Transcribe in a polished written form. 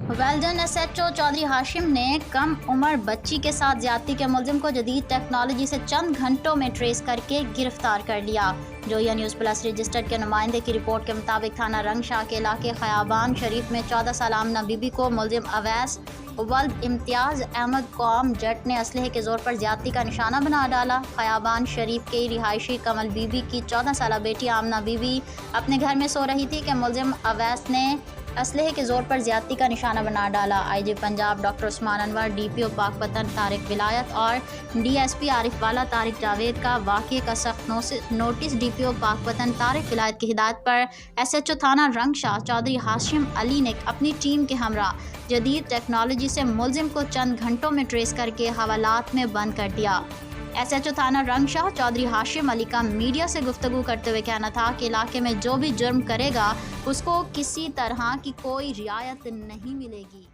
Well done SHO Chaudhary Hashim ने कम उम्र बच्ची के साथ ज्यादती के मुलजिम को जदीद टेक्नोलॉजी से चंद घंटों में ट्रेस करके गिरफ्तार कर लिया। जोया न्यूज़ प्लस रजिस्टर्ड के नुमाइंदे की रिपोर्ट के मुताबिक थाना रंगशाह के इलाके खयाबान शरीफ में 14 साल आमना बीबी को मुलजिम अवैस वल्द इम्तियाज़ अहमद कौम जट ने असलहे के जोर पर ज्यादती का निशाना बना डाला। खयाबान शरीफ के रिहायशी कमल बीबी की 14 साल बेटी आमना बीबी अपने घर में सो रही थी कि मुलजिम अवैस ने असलहे के जोर पर ज्यादती का निशाना बना डाला। IG Punjab doctor Usman Anwar, DPO Pakpattan Tariq विलायत और डीएसपी आरिफ वाला तारिक जावेद का वाक़े का सख्त नोटिस डीपीओ पाकपतन तारिक विलायत की हिदायत पर एसएचओ थाना रंगशाह चौधरी हाशिम अली ने अपनी टीम के हमरा जदीद टेक्नोलॉजी से मुलजिम को चंद घंटों में ट्रेस करके हवालात में बंद कर दिया। एसएचओ थाना रंगशाह चौधरी हाशिम अली का मीडिया से गुफ्तगू करते हुए कहना था कि इलाके में जो भी जुर्म करेगा उसको किसी तरह की कोई रियायत नहीं मिलेगी।